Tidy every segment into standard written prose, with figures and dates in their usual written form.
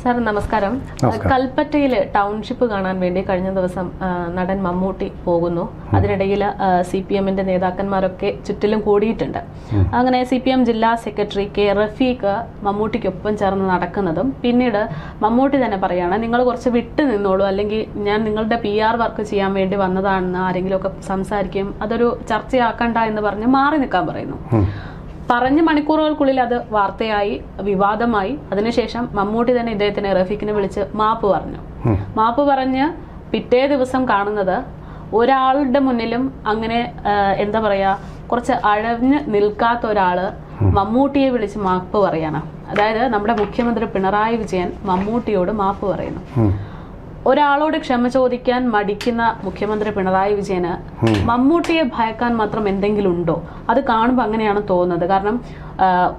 Sir നമസ്കാരം. കൽപ്പറ്റയിൽ township കാണാൻ വേണ്ടി കഴിഞ്ഞ ദിവസം നടൻ മമ്മൂട്ടി പോകുന്നു. അതിനിടയിൽ CPM-ന്റെ നേതാക്കന്മാരൊക്കെ ചുറ്റിലും കൂടിയിട്ടുണ്ട്. അങ്ങനെ CPM ജില്ലാ സെക്രട്ടറി കെ റഫീഖ് മമ്മൂട്ടിക്കൊപ്പം ചേർന്ന് നടക്കുന്നതും പിന്നീട് മമ്മൂട്ടി തന്നെ പറയാണ്, നിങ്ങൾ കുറച്ച് വിട്ടു നിന്നോളൂ, അല്ലെങ്കിൽ ഞാൻ നിങ്ങളുടെ PR വർക്ക് ചെയ്യാൻ വേണ്ടി വന്നതാണെന്ന് ആരെങ്കിലുമൊക്കെ സംസാരിക്കും, അതൊരു ചർച്ചയാക്കണ്ട എന്ന് പറഞ്ഞ് മാറി നിൽക്കാൻ പറയുന്നു. പറഞ്ഞ മണിക്കൂറുകൾക്കുള്ളിൽ അത് വാർത്തയായി, വിവാദമായി. അതിനുശേഷം മമ്മൂട്ടി തന്നെ ഇദ്ദേഹത്തിനെ റഫീഖിനെ വിളിച്ച് മാപ്പ് പറഞ്ഞു. മാപ്പ് പറഞ്ഞ് പിറ്റേ ദിവസം കാണുന്നത് ഒരാളുടെ മുന്നിലും അങ്ങനെ എന്താ പറയാ, കുറച്ച് അഴഞ്ഞ് നിൽക്കാത്ത ഒരാള് മമ്മൂട്ടിയെ വിളിച്ച് മാപ്പ് പറയാണ്. അതായത് നമ്മുടെ മുഖ്യമന്ത്രി പിണറായി വിജയൻ മമ്മൂട്ടിയോട് മാപ്പ് പറയുന്നു. ഒരാളോട് ക്ഷമ ചോദിക്കാൻ മടിക്കുന്ന മുഖ്യമന്ത്രി പിണറായി വിജയന് മമ്മൂട്ടിയെ ഭയക്കാൻ മാത്രം എന്തെങ്കിലും ഉണ്ടോ? അത് കാണുമ്പോൾ അങ്ങനെയാണ് തോന്നുന്നത്. കാരണം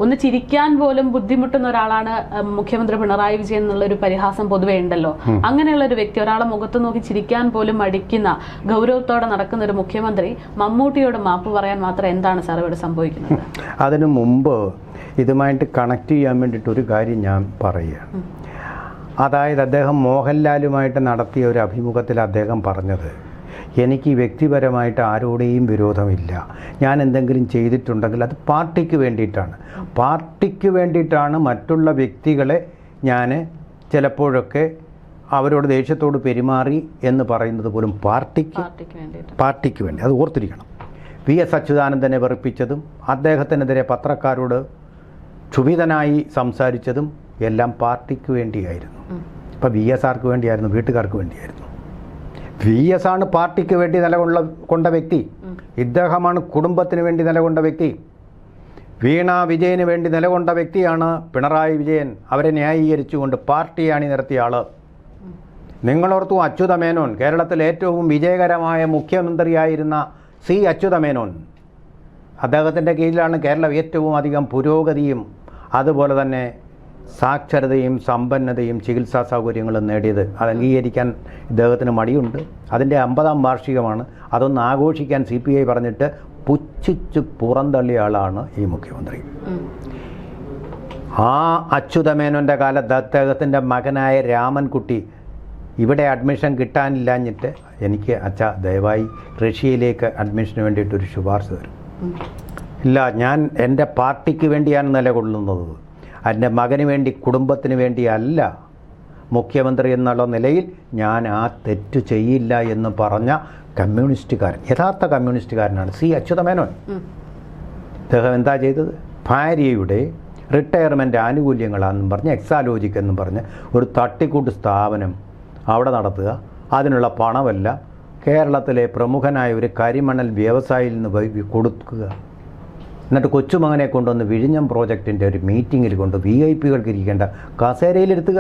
ഒന്ന് ചിരിക്കാൻ പോലും ബുദ്ധിമുട്ടുന്ന ഒരാളാണ് മുഖ്യമന്ത്രി പിണറായി വിജയൻ എന്നുള്ളൊരു പരിഹാസം പൊതുവേ ഉണ്ടല്ലോ. അങ്ങനെയുള്ള ഒരു വ്യക്തി, ഒരാളെ മുഖത്ത് നോക്കി ചിരിക്കാൻ പോലും മടിക്കുന്ന, ഗൗരവത്തോടെ നടക്കുന്ന ഒരു മുഖ്യമന്ത്രി മമ്മൂട്ടിയോട് മാപ്പ് പറയാൻ മാത്രം എന്താണ് സാർ ഇവിടെ സംഭവിക്കുന്നത്? അതിനു മുമ്പ് ഇതുമായിട്ട് കണക്ട് ചെയ്യാൻ വേണ്ടിയിട്ട് ഒരു കാര്യം ഞാൻ പറയുകയാണ്. അതായത് അദ്ദേഹം മോഹൻലാലുമായിട്ട് നടത്തിയ ഒരു അഭിമുഖത്തിൽ അദ്ദേഹം പറഞ്ഞത്, എനിക്ക് വ്യക്തിപരമായിട്ട് ആരോടെയും വിരോധമില്ല, ഞാൻ എന്തെങ്കിലും ചെയ്തിട്ടുണ്ടെങ്കിൽ അത് പാർട്ടിക്ക് വേണ്ടിയിട്ടാണ്, പാർട്ടിക്ക് വേണ്ടിയിട്ടാണ് മറ്റുള്ള വ്യക്തികളെ ഞാൻ ചിലപ്പോഴൊക്കെ അവരോട് ദേഷ്യത്തോട് പെരുമാറി എന്ന് പറയുന്നത് പോലും പാർട്ടിക്ക് വേണ്ടി. അത് ഓർത്തിരിക്കണം. VS അച്യുതാനന്ദനെ വെറുപ്പിച്ചതും അദ്ദേഹത്തിനെതിരെ പത്രക്കാരോട് ക്ഷുഭിതനായി സംസാരിച്ചതും എല്ലാം പാർട്ടിക്ക് വേണ്ടിയായിരുന്നു. ഇപ്പം VS ആർക്ക് വേണ്ടിയായിരുന്നു? വീട്ടുകാർക്ക് വേണ്ടിയായിരുന്നു. VS ആണ് പാർട്ടിക്ക് വേണ്ടി നിലകൊണ്ട വ്യക്തി. ഇദ്ദേഹമാണ് കുടുംബത്തിന് വേണ്ടി നിലകൊണ്ട വ്യക്തി. വീണ വിജയന് വേണ്ടി നിലകൊണ്ട വ്യക്തിയാണ് പിണറായി വിജയൻ. അവരെ ന്യായീകരിച്ചുകൊണ്ട് പാർട്ടിയാണ് നിർത്തിയ ആള്. നിങ്ങളോർത്തു അച്യുതമേനോൻ, കേരളത്തിൽ ഏറ്റവും വിജയകരമായ മുഖ്യമന്ത്രിയായിരുന്ന അച്യുതമേനോൻ, അദ്ദേഹത്തിൻ്റെ കീഴിലാണ് കേരളം ഏറ്റവും അധികം പുരോഗതിയും അതുപോലെ തന്നെ സാക്ഷരതയും സമ്പന്നതയും ചികിത്സാ സൗകര്യങ്ങളും നേടിയത്. അത് അംഗീകരിക്കാൻ ഇദ്ദേഹത്തിന് മടിയുണ്ട്. അതിൻ്റെ 50-ാം വാർഷികമാണ്. അതൊന്ന് ആഘോഷിക്കാൻ CPI പറഞ്ഞിട്ട് പുച്ഛിച്ച് പുറന്തള്ളിയ ആളാണ് ഈ മുഖ്യമന്ത്രി. ആ അച്യുതമേനോൻ്റെ കാലത്ത് അദ്ദേഹത്തിൻ്റെ മകനായ രാമൻകുട്ടി ഇവിടെ അഡ്മിഷൻ കിട്ടാനില്ലാഞ്ഞിട്ട്, എനിക്ക് അച്ഛാ ദയവായി റഷ്യയിലേക്ക് അഡ്മിഷന് വേണ്ടിയിട്ടൊരു ശുപാർശ തരും. ഇല്ല, ഞാൻ എൻ്റെ പാർട്ടിക്ക് വേണ്ടിയാണ് നിലകൊള്ളുന്നത്, എൻ്റെ മകന് വേണ്ടി കുടുംബത്തിന് വേണ്ടിയല്ല, മുഖ്യമന്ത്രി എന്നുള്ള നിലയിൽ ഞാൻ ആ തെറ്റ് ചെയ്യില്ല എന്ന് പറഞ്ഞ കമ്മ്യൂണിസ്റ്റുകാരൻ, യഥാർത്ഥ കമ്മ്യൂണിസ്റ്റുകാരനാണ് അച്യുതമേനോൻ. അദ്ദേഹം എന്താ ചെയ്തത്? ഭാര്യയുടെ റിട്ടയർമെൻറ്റ് ആനുകൂല്യങ്ങളാണെന്നും പറഞ്ഞ് എക്സാലോജിക് എന്നും പറഞ്ഞ് ഒരു തട്ടിക്കൂട്ട് സ്ഥാപനം അവിടെ നടത്തുക. അതിനുള്ള പണമെല്ലാം കേരളത്തിലെ പ്രമുഖനായ ഒരു കരിമണൽ വ്യവസായിയിൽ നിന്ന് കൊടുക്കുക. എന്നിട്ട് കൊച്ചുമകനെ കൊണ്ടുവന്ന് വിഴിഞ്ഞം പ്രോജക്റ്റിൻ്റെ ഒരു മീറ്റിങ്ങിൽ കൊണ്ട് VIP-കൾക്ക് ഇരിക്കേണ്ട കസേരയിലിരുത്തുക.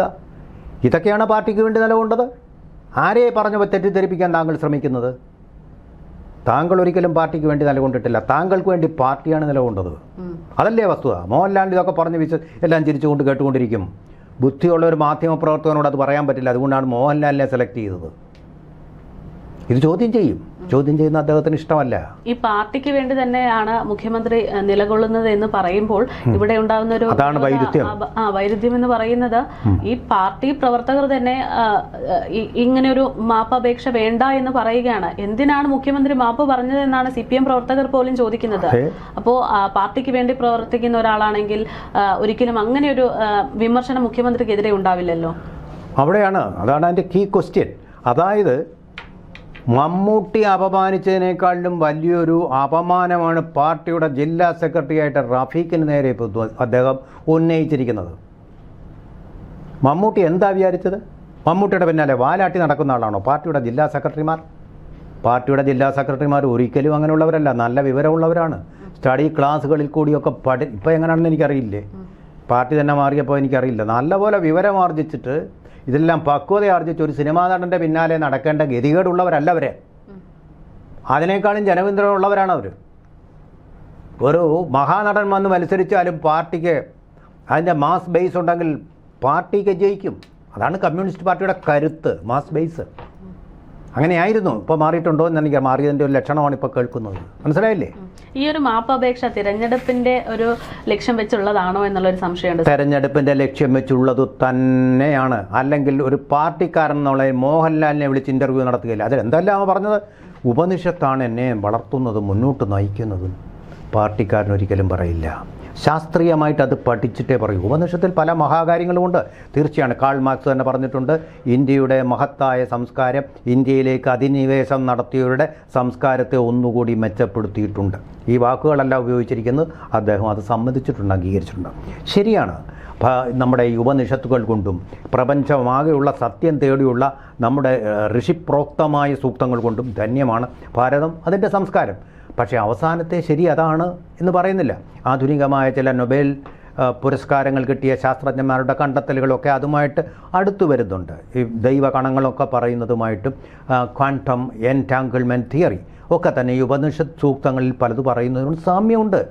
ഇതൊക്കെയാണ് പാർട്ടിക്ക് വേണ്ടി നിലകൊണ്ടത്. ആരെ പറഞ്ഞപ്പോൾ തെറ്റിദ്ധരിപ്പിക്കാൻ താങ്കൾ ശ്രമിക്കുന്നത്? താങ്കൾ ഒരിക്കലും പാർട്ടിക്ക് വേണ്ടി നിലകൊണ്ടിട്ടില്ല. താങ്കൾക്ക് വേണ്ടി പാർട്ടിയാണ് നിലകൊണ്ടത്. അതല്ലേ വസ്തുത. മോഹൻലാൽ ഇതൊക്കെ പറഞ്ഞ് എല്ലാം ചിരിച്ചുകൊണ്ട് കേട്ടുകൊണ്ടിരിക്കും. ബുദ്ധിയുള്ള ഒരു മാധ്യമപ്രവർത്തകനോട് അത് പറയാൻ പറ്റില്ല. അതുകൊണ്ടാണ് മോഹൻലാലിനെ സെലക്ട് ചെയ്തത്. ഇത് ചോദ്യം ചെയ്യുന്ന അദ്ദേഹത്തിന് ഇഷ്ടമല്ല. ഈ പാർട്ടിക്ക് വേണ്ടി തന്നെയാണ് മുഖ്യമന്ത്രി നിലകൊള്ളുന്നത് എന്ന് പറയുമ്പോൾ ഇവിടെ ഉണ്ടാകുന്ന ഒരു വൈരുദ്ധ്യം എന്ന് പറയുന്നത്, ഈ പാർട്ടി പ്രവർത്തകർ തന്നെ ഇങ്ങനെ ഒരു മാപ്പപേക്ഷ വേണ്ട എന്ന് പറയുകയാണ്. എന്തിനാണ് മുഖ്യമന്ത്രി മാപ്പ് പറഞ്ഞത് എന്നാണ് CPM പ്രവർത്തകർ പോലും ചോദിക്കുന്നത്. അപ്പോൾ പാർട്ടിക്ക് വേണ്ടി പ്രവർത്തിക്കുന്ന ഒരാളാണെങ്കിൽ ഒരിക്കലും അങ്ങനെ ഒരു വിമർശനം മുഖ്യമന്ത്രിക്കെതിരെ ഉണ്ടാവില്ലല്ലോ. അതാണ് അതിൻ്റെ കീ ക്വസ്റ്റ്യൻ. അതായത് മമ്മൂട്ടി അപമാനിച്ചതിനേക്കാളും വലിയൊരു അപമാനമാണ് പാർട്ടിയുടെ ജില്ലാ സെക്രട്ടറി ആയിട്ട് റഫീഖിന് നേരെ അദ്ദേഹം ഉന്നയിച്ചിരിക്കുന്നത്. മമ്മൂട്ടി എന്താ വിചാരിച്ചത്? മമ്മൂട്ടിയുടെ പിന്നാലെ വാലാട്ടി നടക്കുന്ന ആളാണോ പാർട്ടിയുടെ ജില്ലാ സെക്രട്ടറിമാർ? പാർട്ടിയുടെ ജില്ലാ സെക്രട്ടറിമാർ ഒരിക്കലും അങ്ങനെയുള്ളവരല്ല. നല്ല വിവരമുള്ളവരാണ്. സ്റ്റഡി ക്ലാസ്സുകളിൽ കൂടിയൊക്കെ ഇപ്പോൾ എങ്ങനെയാണെന്ന് എനിക്കറിയില്ലേ, പാർട്ടി തന്നെ മാറിയപ്പോൾ എനിക്കറിയില്ല. നല്ലപോലെ വിവരമാർജിച്ചിട്ട് ഇതെല്ലാം പക്വതയാർജിച്ച് ഒരു സിനിമാ നടൻ്റെ പിന്നാലെ നടക്കേണ്ട ഗതികേടുള്ളവരല്ല അവർ. അതിനേക്കാളും ജനപിന്തുണയുള്ളവരാണ് അവർ. ഒരു മഹാനടൻ വന്ന് മത്സരിച്ചാലും പാർട്ടിക്ക് അതിൻ്റെ മാസ് ബേസ് ഉണ്ടെങ്കിൽ പാർട്ടിക്ക് ജയിക്കും. അതാണ് കമ്മ്യൂണിസ്റ്റ് പാർട്ടിയുടെ കരുത്ത്, മാസ് ബേസ്. അങ്ങനെയായിരുന്നു. ഇപ്പോൾ മാറിയിട്ടുണ്ടോ എന്ന് എനിക്ക് മാറിയതിൻ്റെ ഒരു ലക്ഷണമാണ് ഇപ്പോൾ കേൾക്കുന്നത്. മനസ്സിലായില്ലേ? ഈ ഒരു മാപ്പപേക്ഷ തിരഞ്ഞെടുപ്പിന്റെ ഒരു ലക്ഷ്യം വെച്ചുള്ളതാണോ എന്നുള്ളൊരു സംശയമുണ്ട്. തെരഞ്ഞെടുപ്പിന്റെ ലക്ഷ്യം വെച്ചുള്ളത് തന്നെയാണ്. അല്ലെങ്കിൽ ഒരു പാർട്ടിക്കാരൻ എന്നുള്ള മോഹൻലാലിനെ വിളിച്ച് ഇന്റർവ്യൂ നടത്തുകയില്ല. അതിൽ എന്തെല്ലാം പറഞ്ഞത്? ഉപനിഷത്താണ് എന്നെ വളർത്തുന്നതും മുന്നോട്ട് നയിക്കുന്നതും. പാർട്ടിക്കാരൻ ഒരിക്കലും പറയില്ല. ശാസ്ത്രീയമായിട്ട് അത് പഠിച്ചിട്ടേ പറയൂ. ഉപനിഷത്തിൽ പല മഹാകാര്യങ്ങളുമുണ്ട്. തീർച്ചയാണ്. കാൾ മാർക്സ് തന്നെ പറഞ്ഞിട്ടുണ്ട്, ഇന്ത്യയുടെ മഹത്തായ സംസ്കാരം ഇന്ത്യയിലേക്ക് അധിനിവേശം നടത്തിയവരുടെ സംസ്കാരത്തെ ഒന്നുകൂടി മെച്ചപ്പെടുത്തിയിട്ടുണ്ട്. ഈ വാക്കുകളെല്ലാം ഉപയോഗിച്ചിരിക്കുന്നത് അദ്ദേഹം അത് സമ്മതിച്ചിട്ടുണ്ട്, അംഗീകരിച്ചിട്ടുണ്ട്. ശരിയാണ്. നമ്മുടെ ഈ ഉപനിഷത്തുകൾ കൊണ്ടും പ്രപഞ്ചമാകെയുള്ള സത്യം തേടിയുള്ള നമ്മുടെ ഋഷിപ്രോക്തമായ സൂക്തങ്ങൾ കൊണ്ടും ധന്യമാണ് ഭാരതം, അതിൻ്റെ സംസ്കാരം. പക്ഷേ അവസാനത്തെ ശരി അതാണ് എന്ന് പറയുന്നില്ല. ആധുനികമായ ചില നൊബേൽ പുരസ്കാരങ്ങൾ കിട്ടിയ ശാസ്ത്രജ്ഞന്മാരുടെ കണ്ടെത്തലുകളൊക്കെ അതുമായിട്ട് അടുത്തു വരുന്നുണ്ട്. ഈ ദൈവകണങ്ങളൊക്കെ പറയുന്നതുമായിട്ടും ക്വാണ്ടം എൻറ്റാങ്കിൾമെൻറ്റ് തിയറി ഒക്കെ തന്നെ ഈ ഉപനിഷത്ത് സൂക്തങ്ങളിൽ പലത് പറയുന്നതിനും സാമ്യമുണ്ട്.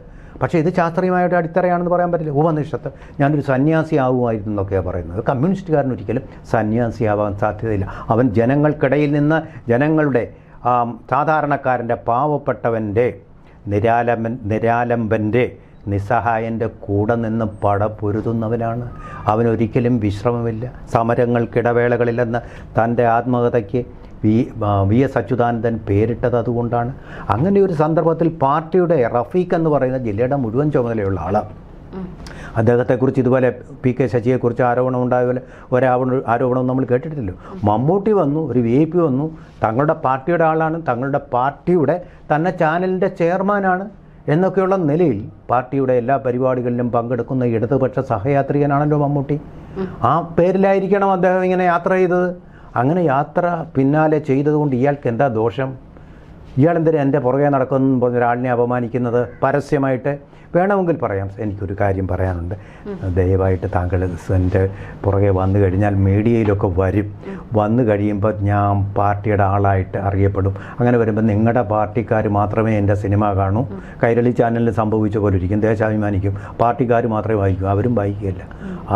പക്ഷേ ഇത് ശാസ്ത്രീയമായിട്ട് അടിത്തറയാണെന്ന് പറയാൻ പറ്റില്ല. ഉപനിഷത്ത് ഞാനൊരു സന്യാസി ആവുമായിരുന്നു എന്നൊക്കെയാണ് പറയുന്നത്. കമ്മ്യൂണിസ്റ്റുകാരൻ ഒരിക്കലും സന്യാസിയാവാൻ സാധ്യതയില്ല. അവൻ ജനങ്ങൾക്കിടയിൽ നിന്ന് ജനങ്ങളുടെ സാധാരണക്കാരൻ്റെ പാവപ്പെട്ടവൻ്റെ നിരാലംബൻ്റെ നിസ്സഹായൻ്റെ കൂടെ നിന്ന് പടപൊരുതുന്നവനാണ്. അവനൊരിക്കലും വിശ്രമമില്ല. സമരങ്ങൾക്കിടവേളകളിലെന്ന് തൻ്റെ ആത്മകഥയ്ക്ക് വി എസ് അച്യുതാനന്ദൻ പേരിട്ടത് അതുകൊണ്ടാണ്. അങ്ങനെ ഒരു സന്ദർഭത്തിൽ പാർട്ടിയുടെ റഫീഖ് എന്ന് പറയുന്ന ജില്ലയുടെ മുഴുവൻ ചുമതലയുള്ള ആളാണ്. അദ്ദേഹത്തെക്കുറിച്ച് ഇതുപോലെ പി കെ ശശിയെക്കുറിച്ച് ആരോപണം ഉണ്ടായ പോലെ ആരോപണം നമ്മൾ കേട്ടിട്ടില്ലല്ലോ. മമ്മൂട്ടി വന്നു, ഒരു VIP വന്നു, തങ്ങളുടെ പാർട്ടിയുടെ ആളാണ്, തങ്ങളുടെ പാർട്ടിയുടെ തന്നെ ചാനലിൻ്റെ ചെയർമാനാണ് എന്നൊക്കെയുള്ള നിലയിൽ പാർട്ടിയുടെ എല്ലാ പരിപാടികളിലും പങ്കെടുക്കുന്ന ഇടതുപക്ഷ സഹയാത്രികനാണല്ലോ മമ്മൂട്ടി. ആ പേരിലായിരിക്കണം അദ്ദേഹം ഇങ്ങനെ യാത്ര ചെയ്തത്. അങ്ങനെ യാത്ര പിന്നാലെ ചെയ്തതുകൊണ്ട് ഇയാൾക്ക് എന്താ ദോഷം? ഇയാളെന്തിനാ എൻ്റെ പുറകെ നടക്കുന്നു പറഞ്ഞ ഒരാളിനെ അപമാനിക്കുന്നത് പരസ്യമായിട്ട്? വേണമെങ്കിൽ പറയാം. എനിക്കൊരു കാര്യം പറയാനുണ്ട്. ദയവായിട്ട് താങ്കൾ എൻ്റെ പുറകെ വന്നു കഴിഞ്ഞാൽ മീഡിയയിലൊക്കെ വരും. വന്നു കഴിയുമ്പോൾ ഞാൻ പാർട്ടിയുടെ ആളായിട്ട് അറിയപ്പെടും. അങ്ങനെ വരുമ്പോൾ നിങ്ങളുടെ പാർട്ടിക്കാർ മാത്രമേ എൻ്റെ സിനിമ കാണൂ. കൈരളി ചാനലിൽ സംഭവിച്ച പോലെ ഇരിക്കും. ദേശാഭിമാനിക്കും പാർട്ടിക്കാർ മാത്രമേ വായിക്കൂ, അവരും വായിക്കുകയില്ല.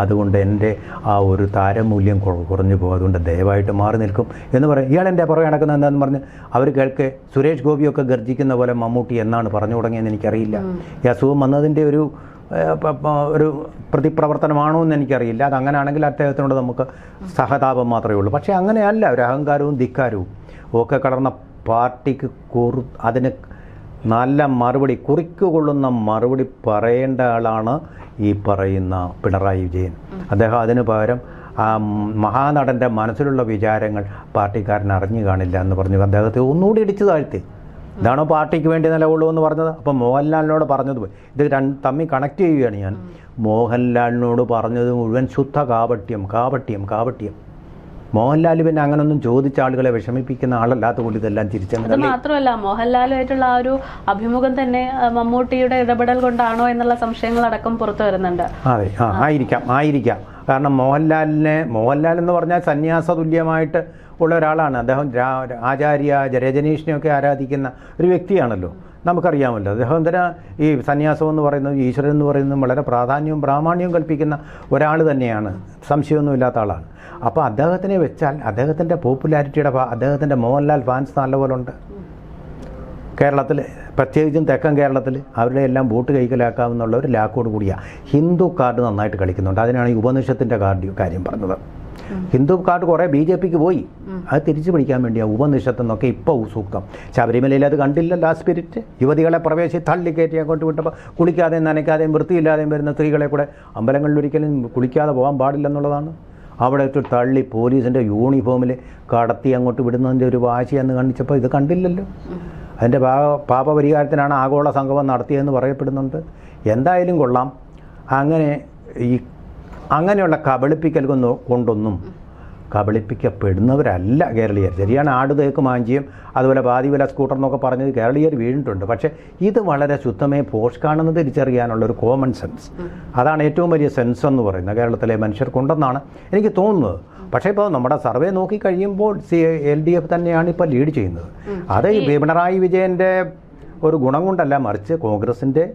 അതുകൊണ്ട് എൻ്റെ ആ ഒരു താരമൂല്യം കുറഞ്ഞു പോകും. അതുകൊണ്ട് ദയവായിട്ട് മാറി നിൽക്കും എന്ന് പറയും. ഇയാൾ എൻ്റെ പുറകെ നടക്കുന്നത് എന്താണെന്ന് പറഞ്ഞ് അവർ കേൾക്കെ സുരേഷ് ഗോപിയൊക്കെ ഗർജിക്കുന്ന പോലെ മമ്മൂട്ടി എന്നാണ് പറഞ്ഞു തുടങ്ങിയെന്ന് എനിക്കറിയില്ല. ഈ അസുഖം വന്നതിൻ്റെ ഒരു പ്രതിപ്രവർത്തനമാണോ എന്ന് എനിക്കറിയില്ല. അതങ്ങനെയാണെങ്കിൽ അദ്ദേഹത്തിനോട് നമുക്ക് സഹതാപം മാത്രമേ ഉള്ളൂ. പക്ഷേ അങ്ങനെയല്ല. ഒരു അഹങ്കാരവും ധിക്കാരവും ഒക്കെ കലർന്ന പാർട്ടിക്ക് അതിന് നല്ല മറുപടി, കുറിക്കുകൊള്ളുന്ന മറുപടി പറയേണ്ട ആളാണ് ഈ പറയുന്ന പിണറായി വിജയൻ. അദ്ദേഹം അതിന് പകരം മഹാനടൻ്റെ മനസ്സിലുള്ള വിചാരങ്ങൾ പാർട്ടിക്കാരൻ അറിഞ്ഞു കാണില്ല എന്ന് പറഞ്ഞു അദ്ദേഹത്തെ ഒന്നുകൂടി ഇടിച്ചു താഴ്ത്തി. ഇതാണോ പാർട്ടിക്ക് വേണ്ടി നിലകൊള്ളൂ എന്ന് പറഞ്ഞത്? അപ്പം മോഹൻലാലിനോട് പറഞ്ഞത് ഇത് തമ്മിൽ കണക്ട് ചെയ്യുകയാണ് ഞാൻ. മോഹൻലാലിനോട് പറഞ്ഞത് മുഴുവൻ ശുദ്ധ കാപട്യം. മോഹൻലാൽ പിന്നെ അങ്ങനൊന്നും ചോദിച്ച ആളുകളെ വിഷമിപ്പിക്കുന്ന ആളല്ലാത്ത കൊണ്ട് ഇതെല്ലാം തിരിച്ചങ്ങനെ. മാത്രമല്ല മോഹൻലാലുമായിട്ടുള്ള ആ ഒരു അഭിമുഖം തന്നെ മമ്മൂട്ടിയുടെ ഇടപെടൽ കൊണ്ടാണോ എന്നുള്ള സംശയങ്ങളടക്കം പുറത്തു വരുന്നുണ്ട്. അതെ, ആയിരിക്കാം. കാരണം മോഹൻലാൽ എന്ന് പറഞ്ഞാൽ സന്യാസ തുല്യമായിട്ട് ഉള്ള ഒരാളാണ്. അദ്ദേഹം ആചാര്യ രജനീഷിനെയൊക്കെ ആരാധിക്കുന്ന ഒരു വ്യക്തിയാണല്ലോ, നമുക്കറിയാമല്ലോ. അദ്ദേഹം എന്തിനാ ഈ സന്യാസം എന്ന് പറയുന്നത്, ഈശ്വരൻ എന്ന് പറയുന്നത് വളരെ പ്രാധാന്യവും പ്രാമാണ്യവും കൽപ്പിക്കുന്ന ഒരാൾ തന്നെയാണ്, സംശയമൊന്നുമില്ലാത്ത ആളാണ്. അപ്പോൾ അദ്ദേഹത്തിനെ വെച്ചാൽ അദ്ദേഹത്തിൻ്റെ പോപ്പുലാരിറ്റിയുടെ അദ്ദേഹത്തിൻ്റെ മോഹൻലാൽ ഫാൻസ് നല്ലപോലെ ഉണ്ട് കേരളത്തിൽ, പ്രത്യേകിച്ചും തെക്കൻ കേരളത്തിൽ. അവരുടെ എല്ലാം വോട്ട് കൈക്കലാക്കാമെന്നുള്ള ഒരു ലാക്കോട് കൂടിയാണ്. ഹിന്ദു കാർഡ് നന്നായിട്ട് കളിക്കുന്നുണ്ട്. അതിനാണ് ഈ ഉപനിഷത്തിൻ്റെ കാര്യം പറഞ്ഞത്. ഹിന്ദു കാർഡ് കുറേ BJPക്ക് പോയി, അത് തിരിച്ചു പിടിക്കാൻ വേണ്ടിയാണ് ഉപനിഷത്തെന്നൊക്കെ ഇപ്പോൾ സൂക്തം. ശബരിമലയിൽ അത് കണ്ടില്ലല്ലോ. ആ സ്പിരിറ്റ് യുവതികളെ തള്ളിക്കയറ്റി അങ്ങോട്ട് വിട്ടപ്പോൾ കുളിക്കാതെയും നനയ്ക്കാതെയും വൃത്തിയില്ലാതെയും വരുന്ന സ്ത്രീകളെ കൂടെ അമ്പലങ്ങളിൽ ഒരിക്കലും കുളിക്കാതെ പോകാൻ പാടില്ലെന്നുള്ളതാണ്. അവിടെ തള്ളി പോലീസിൻ്റെ യൂണിഫോമിൽ കടത്തി അങ്ങോട്ട് വിടുന്നതിൻ്റെ ഒരു വാശിയെന്ന് കാണിച്ചപ്പോൾ ഇത് കണ്ടില്ലല്ലോ. അതിൻ്റെ പാപപരിഹാരത്തിനാണ് ആഗോള സംഗമം നടത്തിയതെന്ന് പറയപ്പെടുന്നുണ്ട്. എന്തായാലും കൊള്ളാം. അങ്ങനെയുള്ള കബളിപ്പിക്കൽ കൊണ്ടൊന്നും കബളിപ്പിക്കപ്പെടുന്നവരല്ല കേരളീയർ. ശരിയാണ്, ആട് തേക്ക് മാഞ്ചിയും അതുപോലെ പാതിവില സ്കൂട്ടർ എന്നൊക്കെ പറഞ്ഞത് കേരളീയർ വീണിട്ടുണ്ട്. പക്ഷേ ഇത് വളരെ ശുദ്ധമേ പോഷ്കാണെന്ന് തിരിച്ചറിയാനുള്ളൊരു കോമൺ സെൻസ്, അതാണ് ഏറ്റവും വലിയ സെൻസ് എന്ന് പറയുന്നത് കേരളത്തിലെ മനുഷ്യർക്കുണ്ടെന്നാണ് എനിക്ക് തോന്നുന്നത്. പക്ഷേ ഇപ്പോൾ നമ്മുടെ സർവേ നോക്കിക്കഴിയുമ്പോൾ LDF തന്നെയാണ് ഇപ്പോൾ ലീഡ് ചെയ്യുന്നത്. അത് പിണറായി വിജയൻ്റെ ഒരു ഗുണം കൊണ്ടല്ല, മറിച്ച് കോൺഗ്രസിൻ്റെ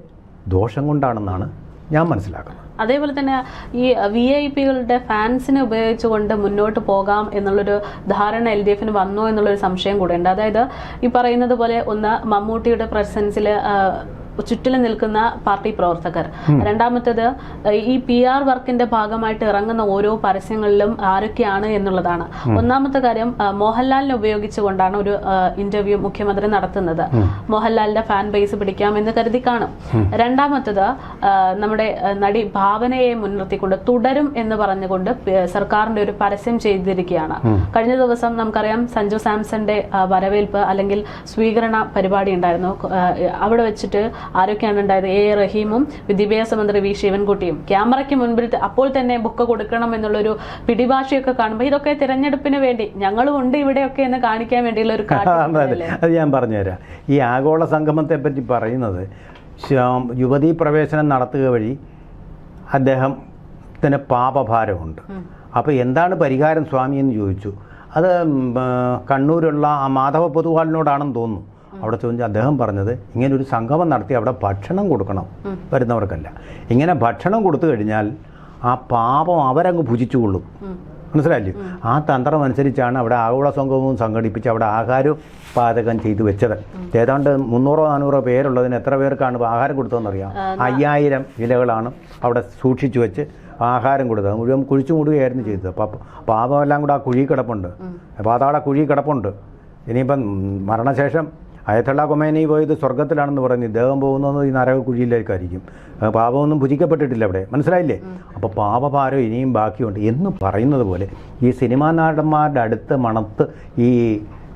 ദോഷം കൊണ്ടാണെന്നാണ് ഞാൻ മനസ്സിലാക്കുന്നത്. അതേപോലെ തന്നെ ഈ VIP-കളുടെ ഫാൻസിനെ ഉപയോഗിച്ചുകൊണ്ട് മുന്നോട്ട് പോകാം എന്നുള്ളൊരു ധാരണ LDF വന്നോ എന്നുള്ളൊരു സംശയം കൂടെ ഉണ്ട്. അതായത് ഈ പറയുന്നത് പോലെ ഒന്ന് മമ്മൂട്ടിയുടെ പ്രസൻസിൽ ചുറ്റിലും നിൽക്കുന്ന പാർട്ടി പ്രവർത്തകർ, രണ്ടാമത്തേത് ഈ PR വർക്കിന്റെ ഭാഗമായിട്ട് ഇറങ്ങുന്ന ഓരോ പരസ്യങ്ങളിലും ആരൊക്കെയാണ് എന്നുള്ളതാണ്. ഒന്നാമത്തെ കാര്യം, മോഹൻലാലിനെ ഉപയോഗിച്ചുകൊണ്ടാണ് ഒരു ഇന്റർവ്യൂ മുഖ്യമന്ത്രി നടത്തുന്നത്. മോഹൻലാലിന്റെ ഫാൻ ബേസ് പിടിക്കാമെന്ന് കരുതി കാണും. രണ്ടാമത്തേത്, നമ്മുടെ നടി ഭാവനയെ മുൻനിർത്തിക്കൊണ്ട് തുടരും എന്ന് പറഞ്ഞുകൊണ്ട് സർക്കാരിന്റെ ഒരു പരസ്യം ചെയ്തിരിക്കുകയാണ്. കഴിഞ്ഞ ദിവസം നമുക്കറിയാം സഞ്ജു സാംസന്റെ വരവേൽപ്പ് അല്ലെങ്കിൽ സ്വീകരണ പരിപാടി ഉണ്ടായിരുന്നു. അവിടെ വെച്ചിട്ട് ആരൊക്കെയാണ് ഉണ്ടായത്? A. റഹീമും വിദ്യാഭ്യാസ മന്ത്രി V. ശിവൻകുട്ടിയും. ക്യാമറയ്ക്ക് മുൻപിൽ അപ്പോൾ തന്നെ ബുക്ക് കൊടുക്കണം എന്നുള്ളൊരു പിടിഭാഷയൊക്കെ കാണുമ്പോൾ ഇതൊക്കെ തിരഞ്ഞെടുപ്പിന് വേണ്ടി ഞങ്ങളും ഉണ്ട് ഇവിടെയൊക്കെ എന്ന് കാണിക്കാൻ വേണ്ടിയുള്ള ഒരു അത് ഞാൻ പറഞ്ഞുതരാം. ഈ ആഗോള സംഗമത്തെ പറ്റി പറയുന്നത്, യുവതീ പ്രവേശനം നടത്തുക വഴി അദ്ദേഹത്തിന് പാപഭാരമുണ്ട്. അപ്പോൾ എന്താണ് പരിഹാരം സ്വാമി എന്ന് ചോദിച്ചു. അത് കണ്ണൂരുള്ള ആ മാധവ പൊതുവാളിനോടാണെന്ന് തോന്നുന്നു. അവിടെ ചോദിച്ചാൽ അദ്ദേഹം പറഞ്ഞത് ഇങ്ങനെ ഒരു സംഗമം നടത്തി അവിടെ ഭക്ഷണം കൊടുക്കണം വരുന്നവർക്കല്ല. ഇങ്ങനെ ഭക്ഷണം കൊടുത്തു കഴിഞ്ഞാൽ ആ പാപം അവരങ്ങ് ഭുജിച്ചുകൊള്ളും. മനസ്സിലായില്ലേ? ആ തന്ത്രം അനുസരിച്ചാണ് അവിടെ ആഗോള സംഗമവും സംഘടിപ്പിച്ച് അവിടെ ആഹാരം പാചകം ചെയ്തു വെച്ചത്. ഏതാണ്ട് 300-400 പേരുള്ളതിന് എത്ര പേർക്കാണ് ആഹാരം കൊടുത്തതെന്നറിയാം? 5000 ഇലകളാണ് അവിടെ സൂക്ഷിച്ചു വെച്ച് ആഹാരം കൊടുത്തത്. മുഴുവൻ കുഴിച്ചു മൂടുകയായിരുന്നു ചെയ്തത്. അപ്പം പാപമെല്ലാം കൂടെ ആ കുഴി കിടപ്പുണ്ട്, പാതാള കുഴി കിടപ്പുണ്ട്. ഇനിയിപ്പം മരണശേഷം അയത്തുള്ള കൊമേനി പോയത് സ്വർഗത്തിലാണെന്ന് പറഞ്ഞു, ഇദ്ദേഹം പോകുന്നത് ഈ നരക കുഴിയിലേക്കായിരിക്കും. പാപമൊന്നും ഭുജിക്കപ്പെട്ടിട്ടില്ല അവിടെ. മനസ്സിലായില്ലേ? അപ്പോൾ പാപഭാരം ഇനിയും ബാക്കിയുണ്ട് എന്ന് പറയുന്നത് പോലെ ഈ സിനിമാ നടന്മാരുടെ അടുത്ത് മണത്ത് ഈ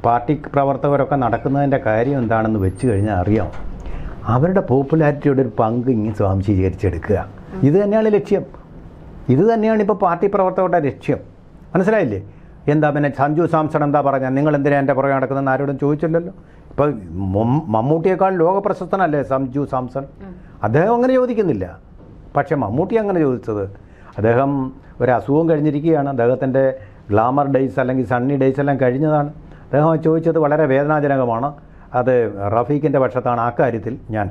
പാർട്ടി പ്രവർത്തകരൊക്കെ നടക്കുന്നതിൻ്റെ കാര്യം എന്താണെന്ന് വെച്ച് കഴിഞ്ഞാൽ അറിയാം. അവരുടെ പോപ്പുലാരിറ്റിയുടെ ഒരു പങ്ക് ഇങ്ങനെ സ്വാംശീകരിച്ചെടുക്കുക. ഇത് തന്നെയാണ് ലക്ഷ്യം. ഇത് തന്നെയാണ് ഇപ്പോൾ പാർട്ടി പ്രവർത്തകരുടെ ലക്ഷ്യം. മനസ്സിലായില്ലേ? എന്താ പിന്നെ സഞ്ജു സാംസൺ എന്താ പറഞ്ഞാൽ, നിങ്ങൾ എന്തിനാ എൻ്റെ പുറകെ നടക്കുന്നതെന്ന് ആരോടും ചോദിച്ചില്ലല്ലോ. ഇപ്പോൾ മമ്മൂട്ടിയേക്കാൾ ലോകപ്രശസ്തനല്ലേ സഞ്ജു സാംസൺ? അദ്ദേഹം അങ്ങനെ ചോദിക്കുന്നില്ല. പക്ഷേ മമ്മൂട്ടി അങ്ങനെ ചോദിച്ചത്, അദ്ദേഹം ഒരു അസുഖം കഴിഞ്ഞിരിക്കുകയാണ്. അദ്ദേഹത്തിൻ്റെ ഗ്ലാമർ ഡേയ്സ് അല്ലെങ്കിൽ സണ്ണി ഡേയ്സ് എല്ലാം കഴിഞ്ഞതാണ്. അദ്ദേഹം ചോദിച്ചത് വളരെ വേദനാജനകമാണ്. അത് റഫീഖിൻ്റെ പക്ഷത്താണ്. ആ കാര്യത്തിൽ ഞാൻ